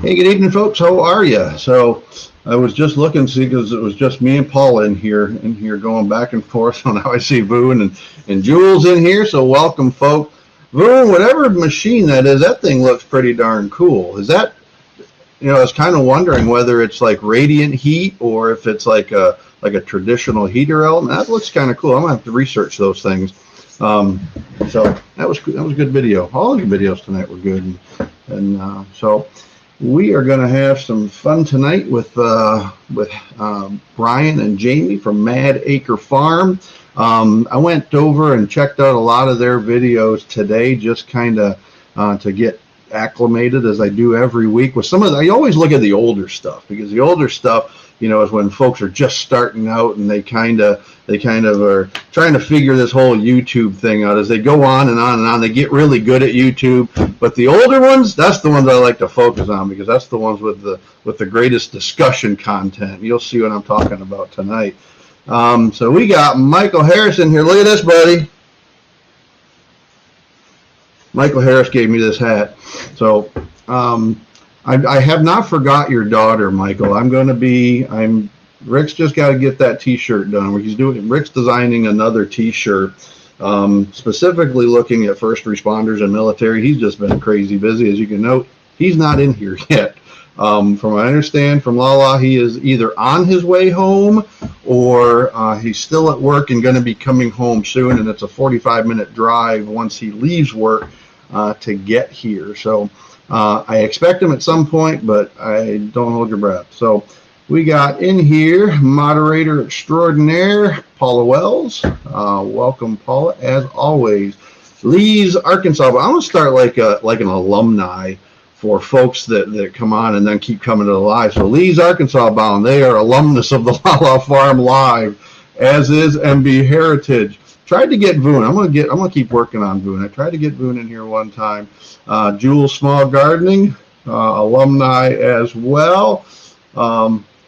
Hey, good evening, folks. How are you? So, I was just looking to see because it was just me and Paula in here going back and forth. So now I see Boone and Jules in here. So welcome, folks. Boone, whatever machine that is, that thing looks pretty darn cool. Is that, I was kind of wondering whether it's like radiant heat or if it's like a traditional heater element. That looks kind of cool. I'm gonna have to research those things. Um, so that was a good video. All the videos tonight were good, and so we are going to have some fun tonight with Brian and Jamie from Mad Acre Farm. I went over and checked out a lot of their videos today, just kind of to get acclimated as I do every week. With some of I always look at the older stuff because the older stuff, is when folks are just starting out and they kind of are trying to figure this whole YouTube thing out. As they go on and on and on, they get really good at YouTube. But the older ones, that's the ones I like to focus on because that's the ones with the greatest discussion content. You'll see what I'm talking about tonight. So we got Michael Harris in here. Look at this, buddy. Michael Harris gave me this hat. So I have not forgot your daughter, Michael. Rick's just got to get that T-shirt done. Rick's designing another T-shirt, specifically looking at first responders and military. He's just been crazy busy, as you can note. He's not in here yet. From what I understand from Lala, he is either on his way home or he's still at work and going to be coming home soon. And it's a 45-minute drive once he leaves work to get here. So I expect him at some point, but I don't hold your breath. So we got in here moderator extraordinaire, Paula Wells. Welcome, Paula, as always. Lee's, Arkansas. But I'm going to start like an alumni for folks that come on and then keep coming to the live. So Lee's, Arkansas bound. They are alumnus of the Lala Farm Live, as is MB Heritage. Tried to get Boone. I'm gonna keep working on Boone. I tried to get Boone in here one time. Jules Small Gardening, alumni as well.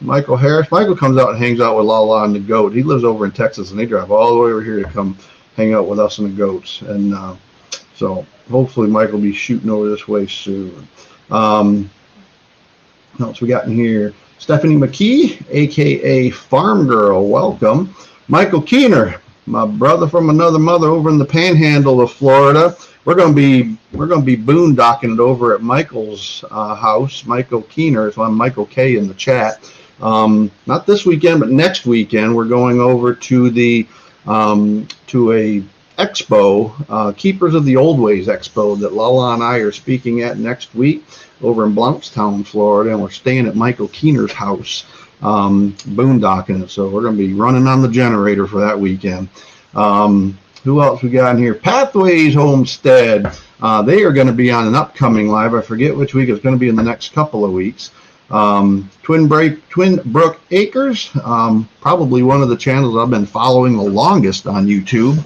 Michael Harris. Michael comes out and hangs out with Lala and the goat. He lives over in Texas, and they drive all the way over here to come hang out with us and the goats. And so hopefully Michael will be shooting over this way soon. What else we got in here? Stephanie McKee, aka Farm Girl. Welcome. Michael Keener, my brother from another mother over in the Panhandle of Florida. We're gonna be boondocking it over at Michael's house. Michael Keener. So I'm Michael K in the chat. Not this weekend, but next weekend we're going over to to a expo, Keepers of the Old Ways expo that Lala and I are speaking at next week over in Blountstown, Florida, and we're staying at Michael Keener's house, boondocking it. So we're going to be running on the generator for that weekend. Who else we got in here? Pathways Homestead. They are going to be on an upcoming live. I forget which week. It's going to be in the next couple of weeks. Twin Brook Acres, probably one of the channels I've been following the longest on YouTube.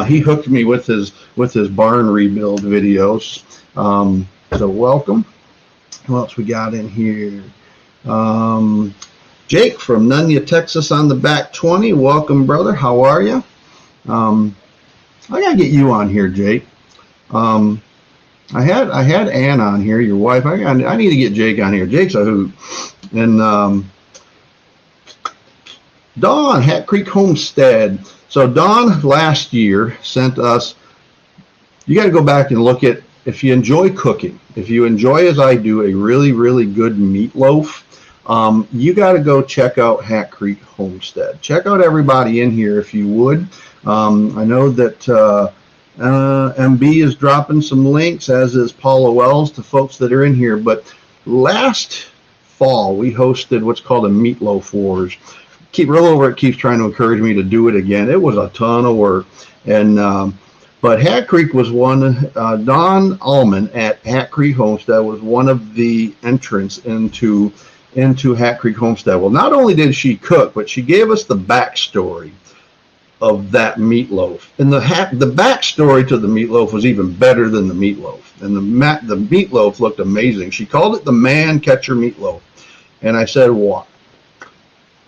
He hooked me with his barn rebuild videos. So welcome. What else we got in here? Jake from Nunya, Texas on the back 20. Welcome, brother. How are you? I gotta get you on here, Jake. I had Ann on here, your wife. I need to get Jake on here. Jake's a hoot. And Dawn, Hat Creek Homestead. So Dawn last year sent us, you got to go back and look at, if you enjoy cooking, if you enjoy, as I do, a really, really good meatloaf, you got to go check out Hat Creek Homestead. Check out everybody in here if you would. I know that MB is dropping some links, as is Paula Wells, to folks that are in here. But last fall, we hosted what's called a Meatloaf Wars. Rollover keeps trying to encourage me to do it again. It was a ton of work. And but Hat Creek was one. Don Allman at Hat Creek Homestead was one of the entrants into Hat Creek Homestead. Well, not only did she cook, but she gave us the backstory of that meatloaf. And the backstory to the meatloaf was even better than the meatloaf. And the meatloaf looked amazing. She called it the man catcher meatloaf. And I said, what?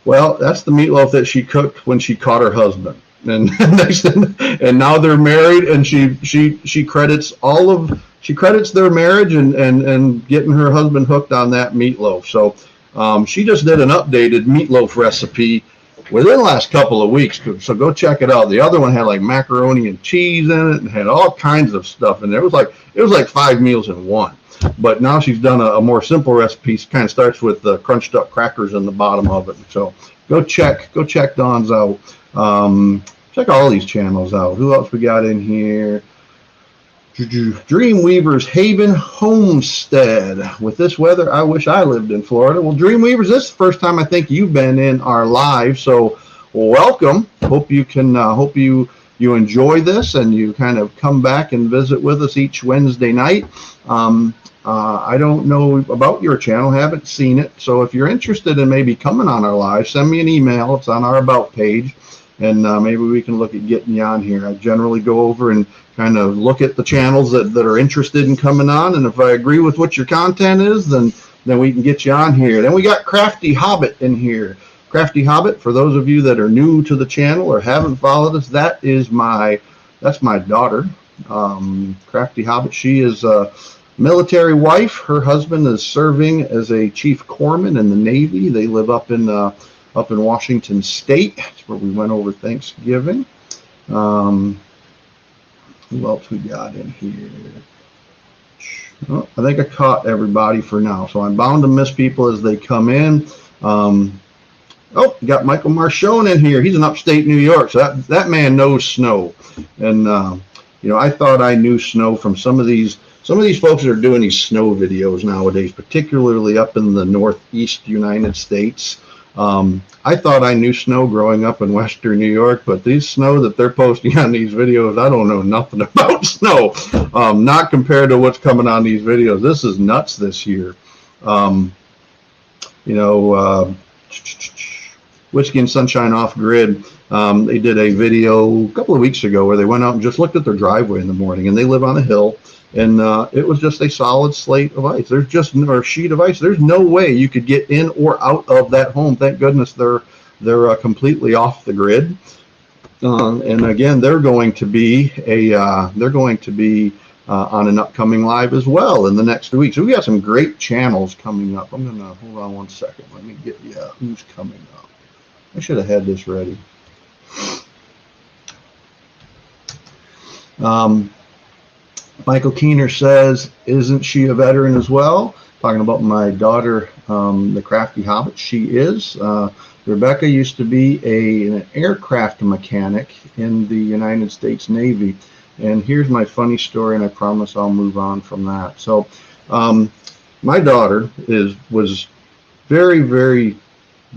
Well, that's the meatloaf that she cooked when she caught her husband. And they said, and now they're married, and she credits all of she credits their marriage and getting her husband hooked on that meatloaf. So she just did an updated meatloaf recipe within the last couple of weeks. So go check it out. The other one had like macaroni and cheese in it and had all kinds of stuff in there. It was like 5 meals in one. But now she's done a more simple recipe. It kind of starts with the crunched up crackers in the bottom of it. So go check Dawn's out. Check all these channels out. Who else we got in here? Dreamweaver's Haven Homestead. With this weather, I wish I lived in Florida. Well, Dreamweavers, this is the first time I think you've been in our live, so welcome. Hope you can. Hope you enjoy this and you kind of come back and visit with us each Wednesday night. I don't know about your channel, haven't seen it, so if you're interested in maybe coming on our live, send me an email. It's on our About page, and maybe we can look at getting you on here. I generally go over and kind of look at the channels that are interested in coming on, and if I agree with what your content is, then we can get you on here. Then we got Crafty Hobbit in here. Crafty Hobbit, for those of you that are new to the channel or haven't followed us, that's my daughter, Crafty Hobbit. She is a military wife. Her husband is serving as a chief corpsman in the Navy. They live up in Washington State. That's where we went over Thanksgiving. Who else we got in here? Oh, I think I caught everybody for now, so I'm bound to miss people as they come in. Oh, we got Michael Marchone in here. He's in upstate New York, so that man knows snow. And I thought I knew snow from some of these folks that are doing these snow videos nowadays, particularly up in the northeast United States. I thought I knew snow growing up in western New York, but these snow that they're posting on these videos, I don't know nothing about snow. Not compared to what's coming on these videos. This is nuts this year. Whiskey and Sunshine Off Grid, they did a video a couple of weeks ago where they went out and just looked at their driveway in the morning, and they live on a hill, and it was just a solid slate of ice. There's just or sheet of ice. There's no way you could get in or out of that home. Thank goodness they're completely off the grid. And again, they're going to be on an upcoming live as well in the next week. So we got some great channels coming up. I'm gonna hold on one second. Let me get you who's coming up. I should have had this ready. Michael Keener says, isn't she a veteran as well? Talking about my daughter, the Crafty Hobbit. She is. Rebecca used to be an aircraft mechanic in the United States Navy. And here's my funny story, and I promise I'll move on from that. So my daughter was very, very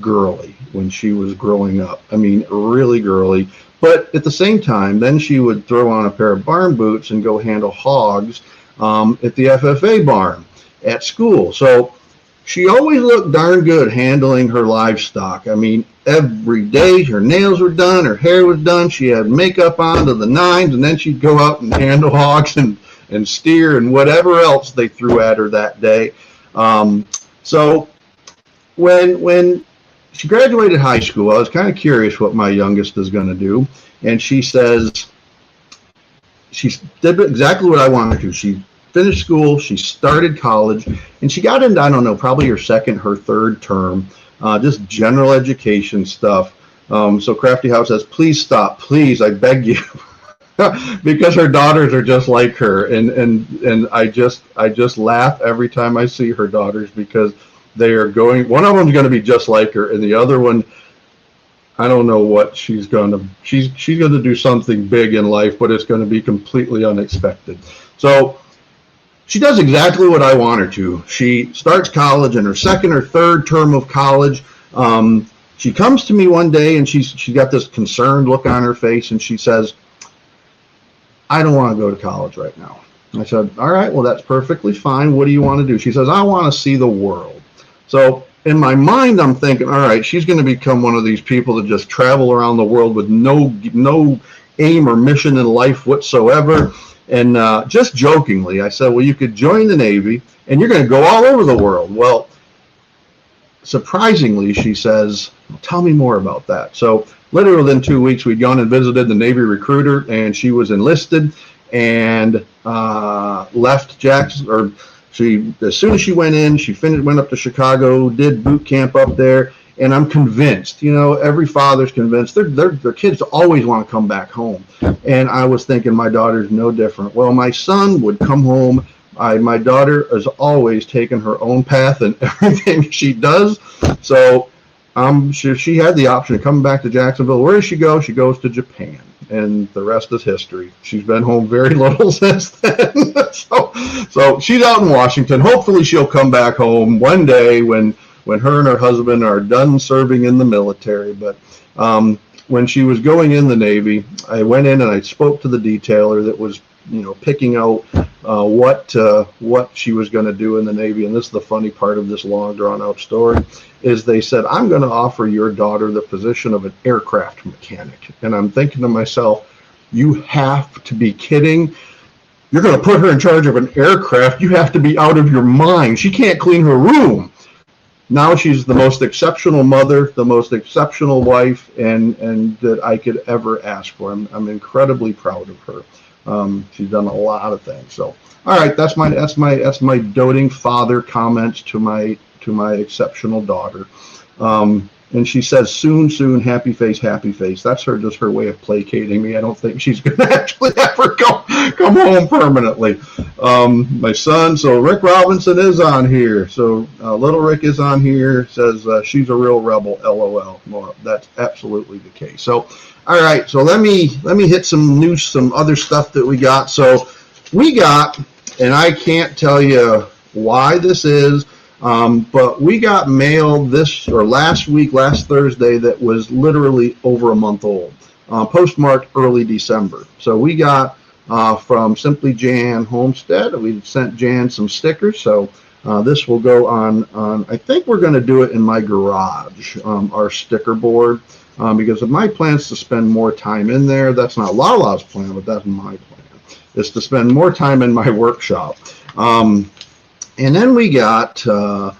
girly when she was growing up. I mean, really girly. But at the same time, then she would throw on a pair of barn boots and go handle hogs at the FFA barn at school. So she always looked darn good handling her livestock. I mean, every day her nails were done, her hair was done, she had makeup on to the nines, and then she'd go out and handle hogs and steer and whatever else they threw at her that day. So when she graduated high school, I was kind of curious what my youngest is going to do, and she says she did exactly what I wanted to. She finished school, she started college, and she got into, I don't know, probably her second, her third term, just general education stuff. So Crafty House says, please stop, please, I beg you, because her daughters are just like her, and I just laugh every time I see her daughters, because they are going, one of them's going to be just like her, and the other one, I don't know what she's going to do something big in life, but it's going to be completely unexpected. So she does exactly what I want her to. She starts college in her second or third term of college. She comes to me one day, and she's got this concerned look on her face, and she says, I don't want to go to college right now. I said, all right, well, that's perfectly fine. What do you want to do? She says, I want to see the world. So in my mind, I'm thinking, all right, she's going to become one of these people that just travel around the world with no aim or mission in life whatsoever. And just jokingly, I said, well, you could join the Navy, and you're going to go all over the world. Well, surprisingly, she says, tell me more about that. So literally within 2 weeks, we'd gone and visited the Navy recruiter, and she was enlisted. and left Jackson, or she, as soon as she went in, she went up to Chicago, did boot camp up there. And I'm convinced, every father's convinced their kids always want to come back home. And I was thinking my daughter's no different. Well, my son would come home. My daughter has always taken her own path in everything she does. So she had the option of coming back to Jacksonville. Where does she go? She goes to Japan. And the rest is history. She's been home very little since then. So she's out in Washington. Hopefully she'll come back home one day when her and her husband are done serving in the military. But when she was going in the Navy, I went in and I spoke to the detailer that was, picking out what she was going to do in the Navy. And this is the funny part of this long, drawn-out story, is they said, I'm going to offer your daughter the position of an aircraft mechanic. And I'm thinking to myself, you have to be kidding. You're going to put her in charge of an aircraft. You have to be out of your mind. She can't clean her room. Now she's the most exceptional mother, the most exceptional wife, and that I could ever ask for. I'm incredibly proud of her. She's done a lot of things. So, all right, that's my doting father comments to my exceptional daughter. And she says, soon, happy face, happy face. That's just her way of placating me. I don't think she's going to actually ever come home permanently. My son, so Rick Robinson is on here. So little Rick is on here, says she's a real rebel, LOL. Well, that's absolutely the case. So, all right, so let me hit some other stuff that we got. So we got, and I can't tell you why this is, but we got mail last Thursday, that was literally over a month old, postmarked early December. So we got from Simply Jan Homestead. We sent Jan some stickers. So this will go on, I think we're going to do it in my garage, our sticker board, because of my plans to spend more time in there. That's not Lala's plan, but that's my plan, is to spend more time in my workshop. And then we got a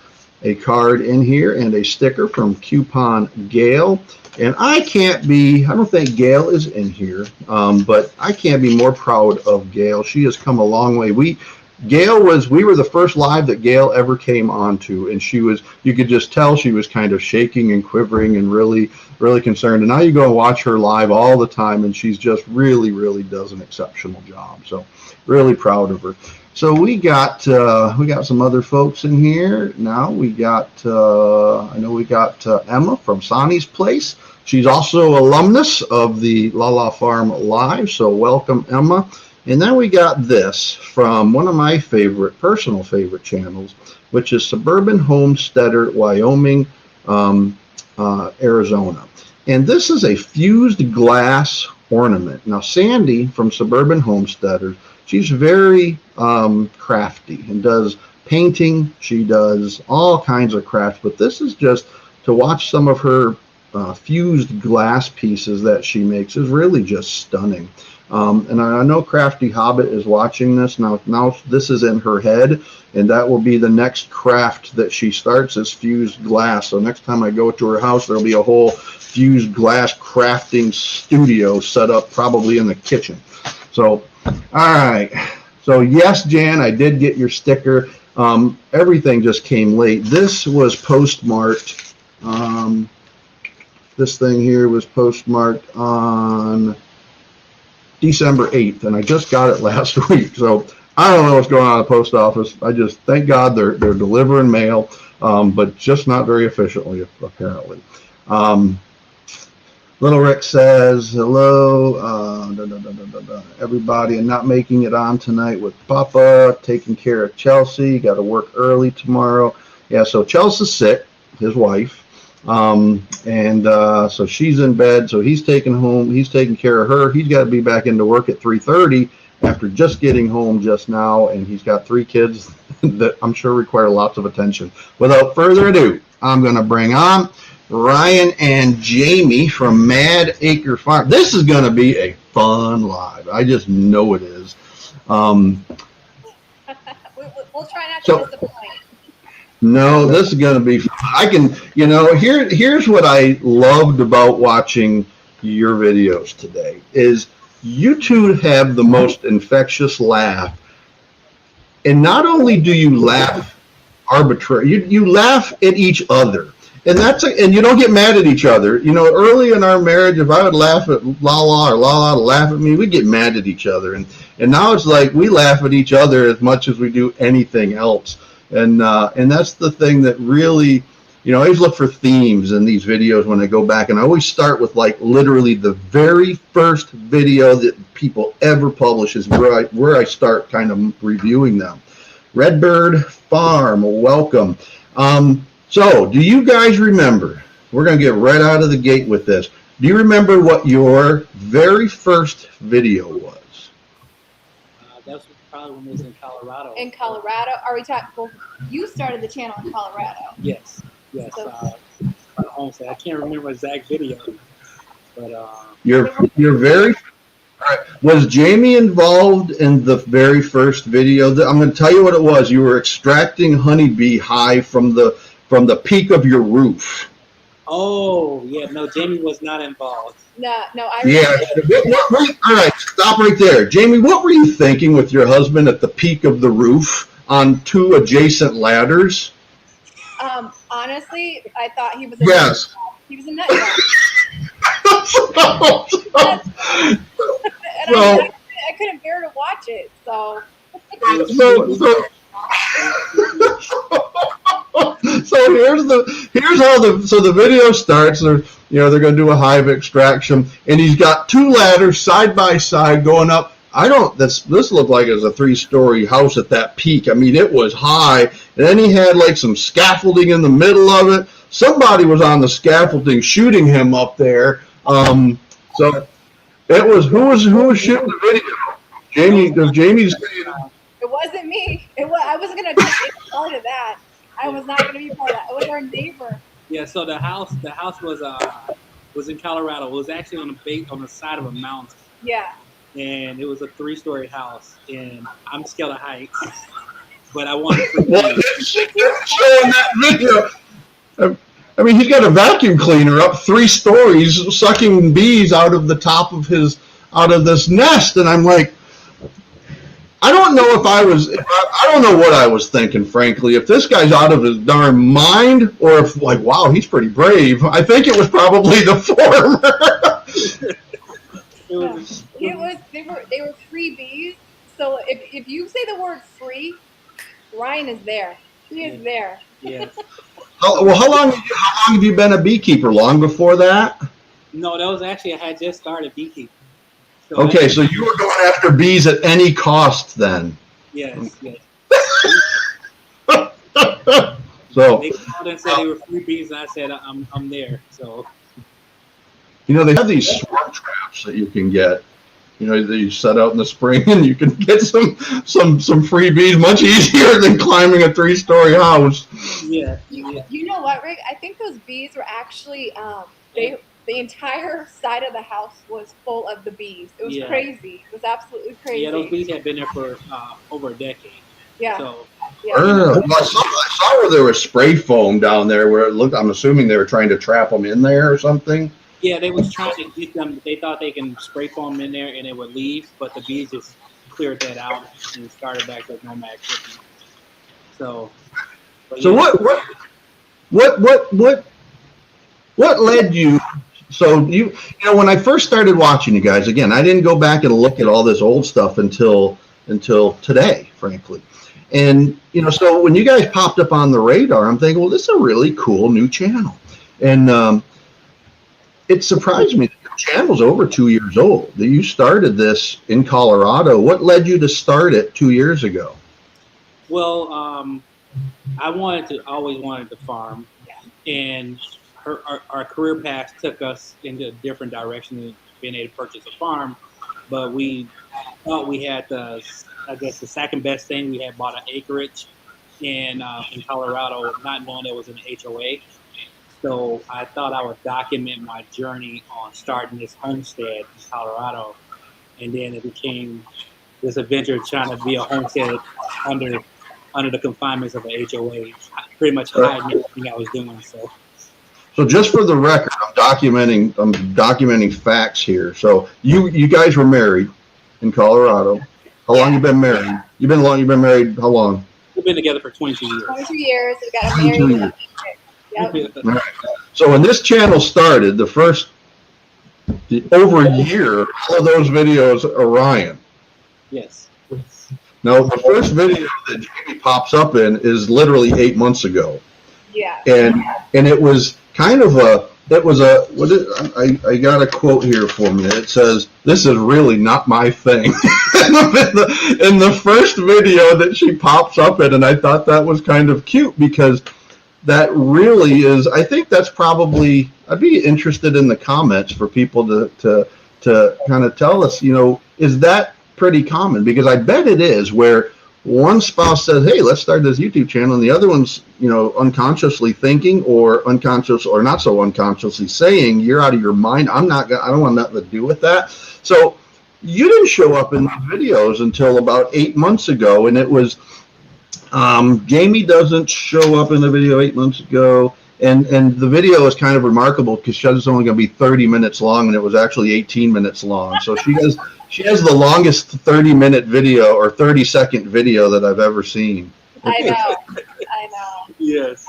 card in here and a sticker from Coupon Gail. And I don't think Gail is in here, but I can't be more proud of Gail. She has come a long way. We were the first live that Gail ever came onto, and you could just tell she was kind of shaking and quivering and really, really concerned. And now you go and watch her live all the time, and she's just really, really does an exceptional job. So really proud of her. So we got some other folks in here. Now we got Emma from Sonny's Place. She's also alumnus of the Lala Farm Live, so welcome, Emma. And then we got this from one of my personal favorite channels, which is Suburban Homesteader, Wyoming, Arizona. And this is a fused glass ornament. Now Sandy from Suburban Homesteader, she's very crafty and does painting. She does all kinds of crafts, but this is just to watch some of her fused glass pieces that she makes is really just stunning. And I know Crafty Hobbit is watching this now. Now this is in her head, and that will be the next craft that she starts, is fused glass. So next time I go to her house, there'll be a whole fused glass crafting studio set up, probably in the kitchen. So, all right. So yes, Jan, I did get your sticker. Everything just came late. This was postmarked. This thing here was postmarked on December 8th, and I just got it last week. So I don't know what's going on at the post office. I just thank God they're delivering mail, but just not very efficiently, apparently. Little Rick says, hello, everybody, and not making it on tonight with Papa, taking care of Chelsea, got to work early tomorrow. Yeah, so Chelsea's sick, his wife, so she's in bed, so he's taking care of her. He's got to be back into work at 3:30 after just getting home just now, and he's got 3 kids that I'm sure require lots of attention. Without further ado, I'm going to bring on Ryan and Jamie from Mad Acre Farm. This is going to be a fun live. I just know it is. We'll try not to disappoint. No, this is going to be fun. Here's what I loved about watching your videos today is you two have the most infectious laugh. And not only do you laugh arbitrary, you laugh at each other. And and you don't get mad at each other. You know, early in our marriage, if I would laugh at Lala or Lala would laugh at me, we'd get mad at each other. And now it's like we laugh at each other as much as we do anything else. And that's the thing that really, I always look for themes in these videos when I go back, and I always start with like literally the very first video that people ever publish is where I start kind of reviewing them. Redbird Farm, welcome. So, do you guys remember? We're going to get right out of the gate with this. Do you remember what your very first video was? That was probably when we was in Colorado. In Colorado? Are we talking? Well, you started the channel in Colorado. Yes. So, homestead. I can't remember exact video, but your very. All right. Was Jamie involved in the very first video? I'm going to tell you what it was. You were extracting honeybee hive from the peak of your roof. Oh yeah, no, Jamie was not involved. No, I remember. All right, stop right there, Jamie. What were you thinking with your husband at the peak of the roof on two adjacent ladders? Honestly, I thought he was a yes. He was a nut job. I couldn't bear to watch it, so here's how the video starts. They're going to do a hive extraction, and he's got two ladders side by side going up. This looked like it was a 3-story house at that peak. I mean, it was high, and then he had like some scaffolding in the middle of it. Somebody was on the scaffolding shooting him up there. So it was who was shooting the video? Jamie's. It wasn't me. I wasn't gonna be part of that. I was not gonna be part of that. It was our neighbor. Yeah. So the house was in Colorado. It was actually on the side of a mountain. Yeah. And it was a 3-story house, and I'm scared of heights, but I wanted to. Well, showing that video. I mean, he's got a vacuum cleaner up 3 stories, sucking bees out of the top of this nest, and I'm like, I don't know I don't know what I was thinking, frankly. If this guy's out of his darn mind, or if like, wow, he's pretty brave. I think it was probably the former. They were free bees. So if you say the word free, Ryan is there. He is there. Yeah. How long have you been a beekeeper? Long before that? No, that was actually I had just started beekeeping. So so you were going after bees at any cost then? Yes. So they called and said they were free bees, and I said I'm there. So they have these swarm traps that you can get. That you set out in the spring, and you can get some free bees much easier than climbing a 3-story house. Yeah. You know what, Rick? I think those bees were actually the entire side of the house was full of the bees. It was crazy. It was absolutely crazy. Yeah, those bees had been there for over a decade. Yeah. So, well, I saw where there was spray foam down there where it looked. I'm assuming they were trying to trap them in there or something. Yeah, they was trying to get them. They thought they can spray foam in there and it would leave, but the bees just cleared that out and started back with no activity. So what led you? So when I first started watching you guys, again, I didn't go back and look at all this old stuff until today, frankly. And so when you guys popped up on the radar, I'm thinking, well, this is a really cool new channel, and it surprised me that the channel's over 2 years old. That you started this in Colorado. What led you to start it 2 years ago? Well, I always wanted to farm, and our career path took us into a different direction than being able to purchase a farm. But we thought we had the second best thing. We had bought an acreage in Colorado, not knowing it was an HOA. So I thought I would document my journey on starting this homestead in Colorado, and then it became this adventure trying to be a homestead under the confinements of an HOA, pretty much hiding everything I was doing. So So just for the record, I'm documenting facts here. So you guys were married in Colorado. How long you been married? You've been married how long? We've been together for 22 years. 22 years. We got 22 married. years. Yep. So when this channel started, over a year, all of those videos are Ryan. Yes. Now, the first video that Jamie pops up in is literally 8 months ago. Yeah. And it was kind of I got a quote here for me. It says, "This is really not my thing." in the first video that she pops up in, and I thought that was kind of cute because that really is, I think that's probably, I'd be interested in the comments for people to kind of tell us, is that pretty common? Because I bet it is, where one spouse says, "Hey, let's start this YouTube channel," and the other one's, unconsciously thinking or unconscious or not so unconsciously saying, "You're out of your mind. I don't want nothing to do with that." So you didn't show up in the videos until about 8 months ago, and it was, Jamie doesn't show up in the video 8 months ago. And the video is kind of remarkable because it's only going to be 30 minutes long, and it was actually 18 minutes long. So she has the longest 30-minute video or 30-second video that I've ever seen. I know. Yes.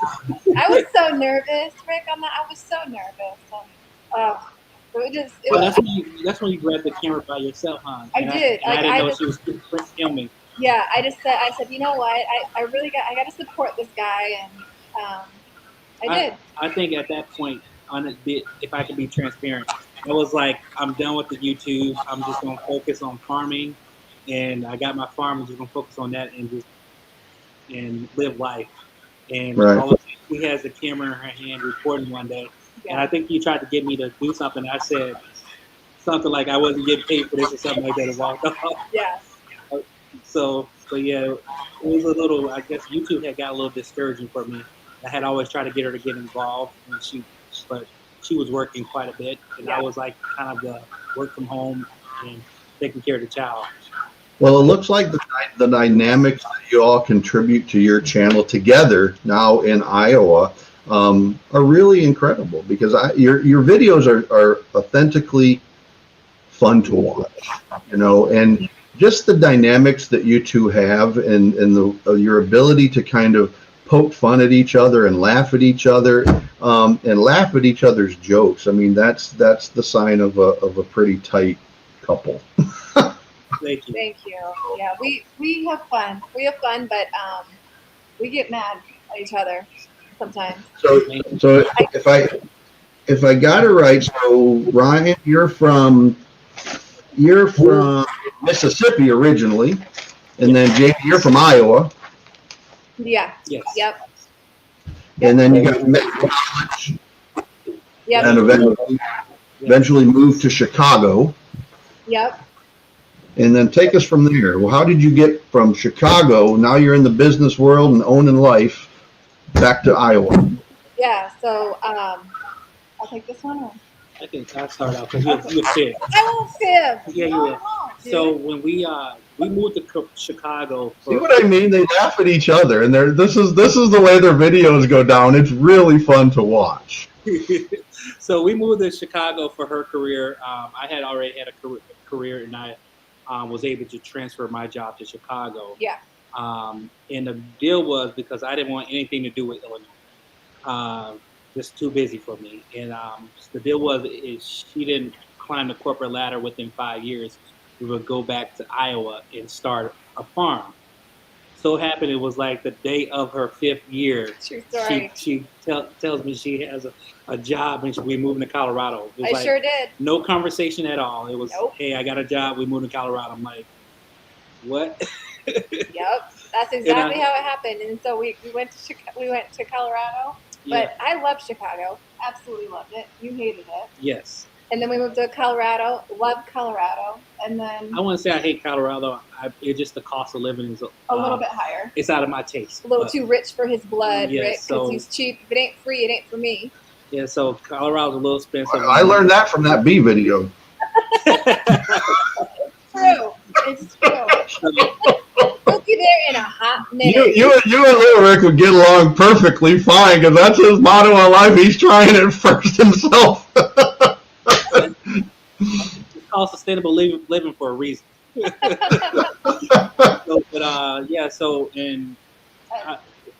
I was so nervous, Rick, on that. I was so nervous. That's when you grabbed the camera by yourself, huh? I did. I didn't know she was filming. Yeah, I said, you know what? I got to support this guy, and I did. I think at that point, if I could be transparent, I was like, I'm done with the YouTube. I'm just going to focus on farming, and I got my farm. I'm just going to focus on that and live life. And all of she has the camera in her hand recording one day, and I think he tried to get me to do something. I said something like I wasn't getting paid for this or something like that, and walked off. Yeah. So yeah, it was a little. I guess YouTube had got a little discouraging for me. I had always tried to get her to get involved, but she was working quite a bit, and I was like kind of the work from home and taking care of the child. Well, it looks like the dynamics that you all contribute to your channel together now in Iowa are really incredible, because your videos are authentically fun to watch, and just the dynamics that you two have, and your ability to kind of poke fun at each other and laugh at each other, and laugh at each other's jokes. I mean, that's the sign of a pretty tight couple. Thank you. Thank you. Yeah, we have fun. We have fun, but we get mad at each other sometimes. So if I got it right, so Ryan, you're from Mississippi originally, and then Jamie, you're from Iowa. Yeah. Yes. Yep. And then you got met in college. Yep. And eventually moved to Chicago. Yep. And then take us from there. Well, how did you get from Chicago, now you're in the business world and owning life, back to Iowa? Yeah, so I'll take this one. I think I'll start out because you're fit. I won't fib. Yeah, you will. So when we moved to Chicago. See what I mean? They laugh at each other, and this is the way their videos go down. It's really fun to watch. So we moved to Chicago for her career. I had already had a career, and I was able to transfer my job to Chicago. Yeah. And the deal was, because I didn't want anything to do with Illinois. Just too busy for me. And the deal was, if she didn't climb the corporate ladder within 5 years, we would go back to Iowa and start a farm. So it happened, it was like the day of her 5th year. True story. She tells me she has a job and we're moving to Colorado. It was sure did. No conversation at all. It was, nope. Hey, I got a job, we moved to Colorado. I'm like, what? Yep, that's exactly how it happened. And so we went to Colorado. But I loved Chicago. Absolutely loved it. You hated it. Yes. And then we moved to Colorado. Loved Colorado. And then I wouldn't say I hate Colorado. It's just the cost of living is a little bit higher. It's out of my taste. A little too rich for his blood, yeah, Rick, because he's cheap. If it ain't free, it ain't for me. Yeah, so Colorado's a little expensive. I learned that from that bee video. It's true. It's true. be there in a hot minute. You and Little Rick would get along perfectly fine because that's his motto in life. He's trying it first himself. It's called sustainable living for a reason. And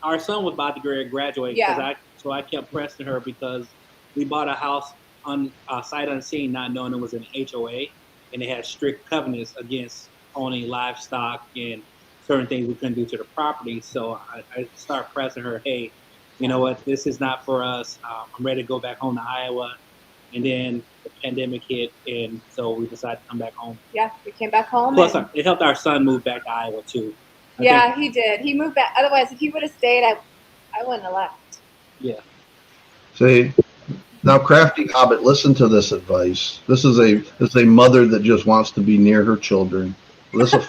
our son was about to graduate. Yeah. So I kept pressing her because we bought a house on sight unseen, not knowing it was an HOA, and they had strict covenants against owning livestock and certain things we couldn't do to the property. So I started pressing her, hey, you know what, this is not for us. I'm ready to go back home to Iowa. And then the pandemic hit, and so we decided to come back home. Yeah, we came back home. Plus, it helped our son move back to Iowa, too. Yeah, he did. He moved back. Otherwise, if he would have stayed, I wouldn't have left. Yeah. See, now, Crafty Hobbit, listen to this advice. This is a mother that just wants to be near her children. This is a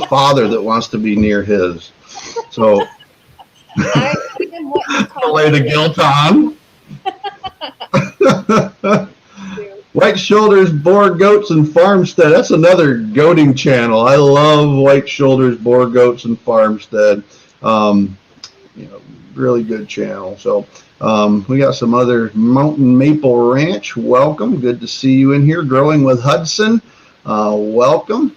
father that wants to be near his. So, lay the guilt on. White Shoulders, Boar, Goats, and Farmstead. That's another goating channel. I love White Shoulders, Boar, Goats, and Farmstead. Really good channel. So we got some other Mountain Maple Ranch. Welcome. Good to see you in here. Growing with Hudson. Welcome.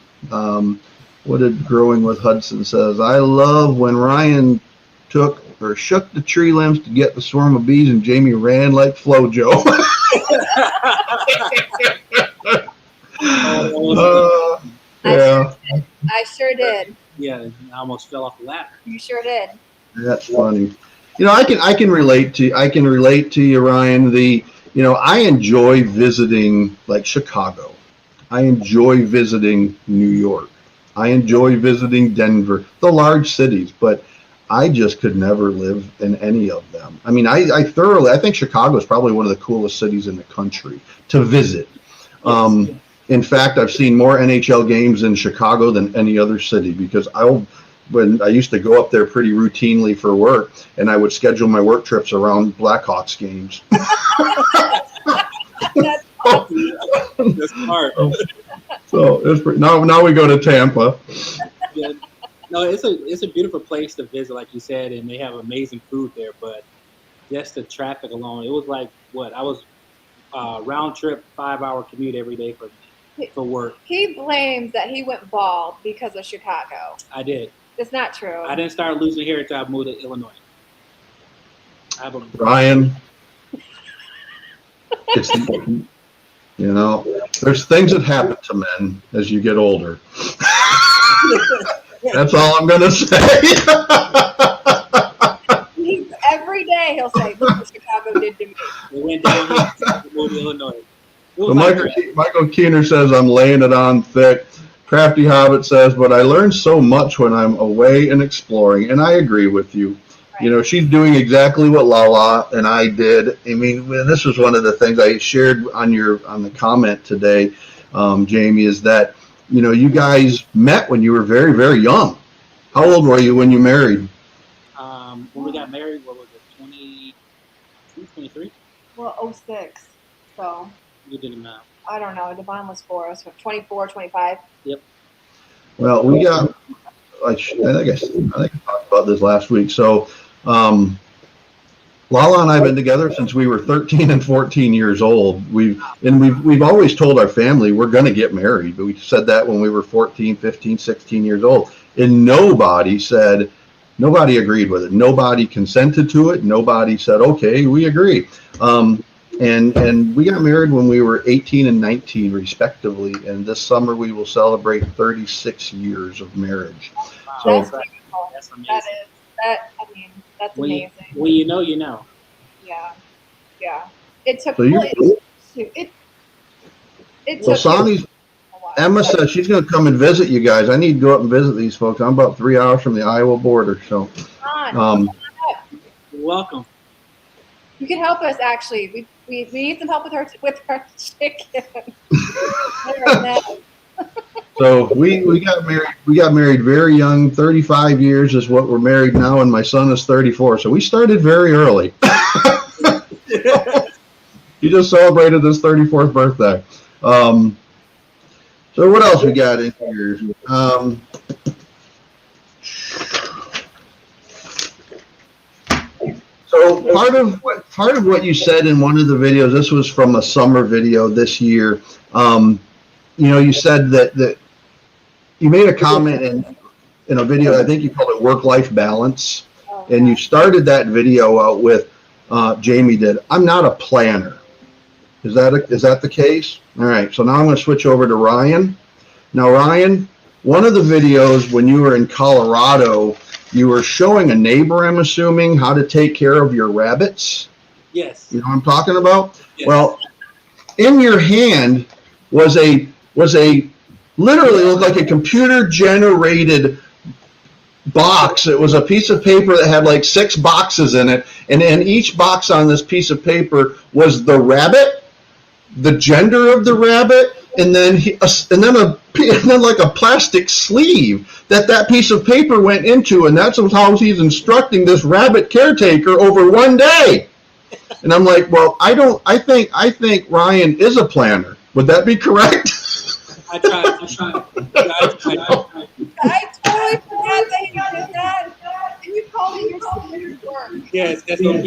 What did Growing with Hudson says? I love when Ryan shook the tree limbs to get the swarm of bees, and Jamie ran like Flojo. Yeah. I sure did. Yeah, I almost fell off the ladder. You sure did. That's funny. I can relate to you, Ryan. I enjoy visiting like Chicago. I enjoy visiting New York. I enjoy visiting Denver, the large cities, but I just could never live in any of them. I mean, I think Chicago is probably one of the coolest cities in the country to visit. Yes. In fact, I've seen more NHL games in Chicago than any other city because when I used to go up there pretty routinely for work, and I would schedule my work trips around Blackhawks games. That's awesome. That's smart. So now we go to Tampa. Yeah. No, it's a beautiful place to visit, like you said, and they have amazing food there. But just the traffic alone, it was like I was round trip 5-hour commute every day for work. He blames that he went bald because of Chicago. I did. It's not true. I didn't start losing hair until I moved to Illinois. Ryan, there's things that happen to men as you get older. That's all I'm going to say. Every day he'll say, look what Chicago did to me. We went down here to move to Illinois. So Michael Keener says, I'm laying it on thick. Crafty Hobbit says, but I learn so much when I'm away and exploring. And I agree with you. Right. She's doing exactly what Lala and I did. I mean, this was one of the things I shared on the comment today, Jamie, is that, you guys met when you were very, very young. How old were you when you married? When we got married, what was it, 22, 23? Well, 06. So. You didn't know. I don't know. Devon was 4. I was 24, 25. Yep. Well, we got, I think I talked about this last week. So, Lala and I have been together since we were 13 and 14 years old. We've always told our family we're going to get married, but we said that when we were 14, 15, 16 years old. And nobody agreed with it. Nobody consented to it. Nobody said, okay, we agree. And we got married when we were 18 and 19 respectively. And this summer we will celebrate 36 years of marriage. Wow, so that's amazing. That's amazing. When you know, you know. Yeah. It took. Emma says she's going to come and visit you guys. I need to go up and visit these folks. I'm about 3 hours from the Iowa border, so. You're welcome. You can help us. Actually, we need some help with our chicken. So we got married. We got married very young. 35 years is what we're married now, and my son is 34. So we started very early. He just celebrated his 34th birthday. So what else we got in here? So part of what you said in one of the videos, this was from a summer video this year. You said that you made a comment in a video. I think you called it work-life balance, and you started that video out with Jamie did. I'm not a planner. Is that the case? All right. So now I'm going to switch over to Ryan. Now, Ryan, one of the videos when you were in Colorado, you were showing a neighbor, I'm assuming, how to take care of your rabbits. Yes. You know what I'm talking about? Yes. Well, in your hand was a literally looked like a computer generated box. It was a piece of paper that had like 6 boxes in it, and in each box on this piece of paper was the rabbit, the gender of the rabbit, and then like a plastic sleeve that piece of paper went into, and that's how he's instructing this rabbit caretaker over one day. And I'm like, well, I think Ryan is a planner. Would that be correct? I tried. I totally forgot that he did that. And you called it your standard work. Yes, SOP.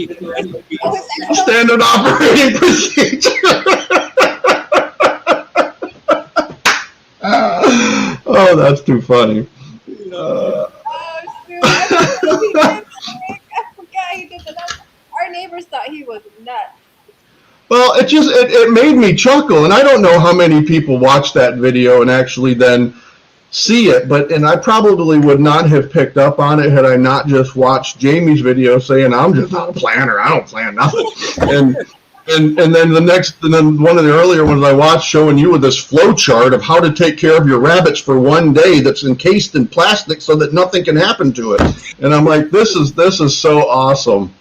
Standard operating procedure. Oh, that's too funny. Oh, shoot. I forgot he did that. Our neighbors thought he was nuts. Well, it made me chuckle, and I don't know how many people watch that video and actually then see it, and I probably would not have picked up on it had I not just watched Jamie's video saying, I'm just not a planner, I don't plan nothing. and then one of the earlier ones I watched showing you with this flow chart of how to take care of your rabbits for one day that's encased in plastic so that nothing can happen to it. And I'm like, this is so awesome.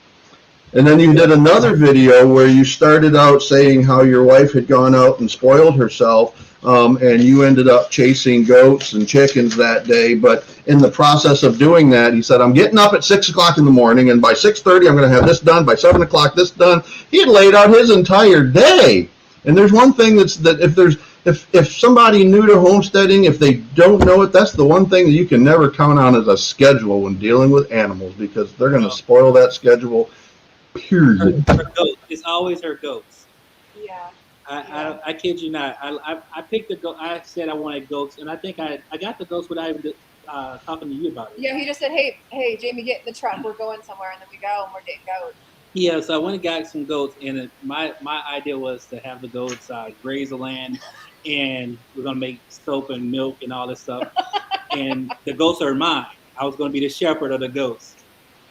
And then you did another video where you started out saying how your wife had gone out and spoiled herself, and you ended up chasing goats and chickens that day. But in the process of doing that, he said, I'm getting up at 6 o'clock in the morning, and by 6:30, I'm going to have this done. By 7 o'clock, this done. He had laid out his entire day. And there's one thing that if somebody new to homesteading, if they don't know it, that's the one thing that you can never count on as a schedule when dealing with animals, because they're going to spoil that schedule. Period. Her goats. It's always her goats. Yeah. I kid you not. I picked the goat. I said I wanted goats, and I think I got the goats without even talking to you about it. Yeah, he just said, hey, Jamie, get in the truck. We're going somewhere, and then we go, and we're getting goats. Yeah, so I went and got some goats, and my idea was to have the goats graze the land, and we're gonna make soap and milk and all this stuff. And the goats are mine. I was gonna be the shepherd of the goats.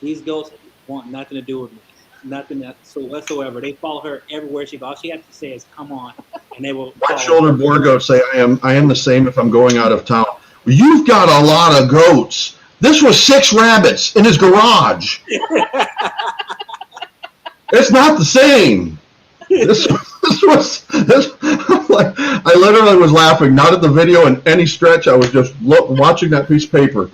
These goats want nothing to do with me. Nothing whatsoever. They follow her everywhere she goes. All she has to say is, "Come on," and they will. White shouldered boar goats say, "I am the same if I'm going out of town." Well, you've got a lot of goats. This was 6 rabbits in his garage. It's not the same. This. Like, I literally was laughing, not at the video in any stretch. I was just watching that piece of paper.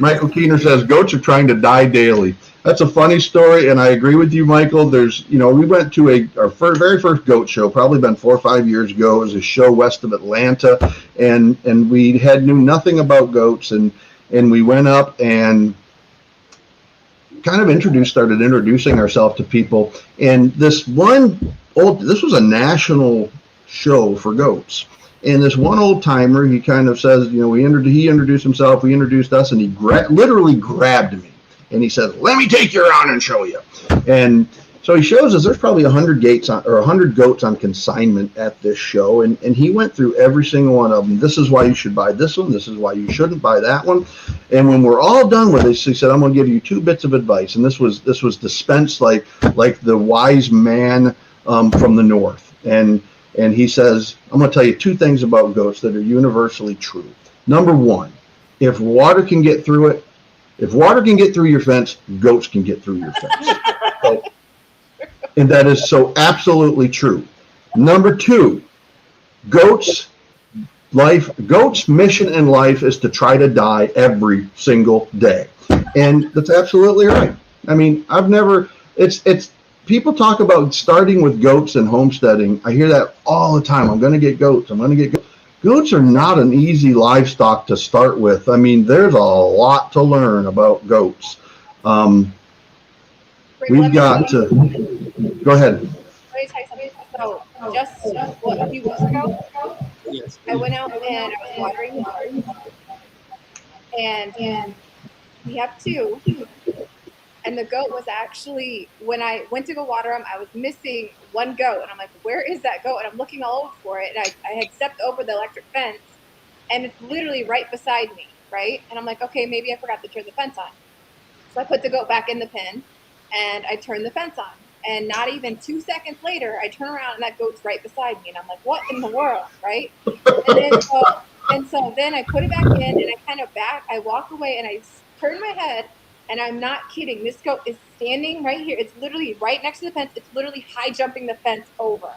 Michael Keener says goats are trying to die daily. That's a funny story, and I agree with you, Michael. We went to our very first goat show, probably been 4 or 5 years ago. It was a show west of Atlanta, and we knew nothing about goats, and we went up and kind of started introducing ourselves to people. And this was a national show for goats. And this one old timer, he kind of says, he introduced himself, we introduced us, and he literally grabbed me. And he said, let me take you around and show you. And so he shows us there's probably 100 goats on consignment at this show. And he went through every single one of them. This is why you should buy this one. This is why you shouldn't buy that one. And when we're all done with this, he said, I'm going to give you 2 bits of advice. And this was dispensed like the wise man from the north. And he says, I'm going to tell you 2 things about goats that are universally true. Number 1, if water can get through your fence, goats can get through your fence. And that is so absolutely true. Number 2, goats' mission in life is to try to die every single day. And that's absolutely right. I mean, it's people talk about starting with goats and homesteading. I hear that all the time. I'm going to get goats. Goats are not an easy livestock to start with. I mean, there's a lot to learn about goats. we've got to, go ahead. Let me tell you something. So just what, a few weeks ago, Yes. I went out and I was watering the goats, and we have two. And the goat was actually, when I went to go water him, I was missing one goat. And I'm like, where is that goat? And I'm looking all over for it. And I had stepped over the electric fence, and it's literally right beside me, right? And I'm like, okay, maybe I forgot to turn the fence on. So I put the goat back in the pen, and I turned the fence on. And not even 2 seconds later, I turn around, and that goat's right beside me. And I'm like, what in the world, right? And so then I put it back in, and I walk away, and I turn my head, and I'm not kidding. This goat is standing right here. It's literally right next to the fence. It's literally high jumping the fence over.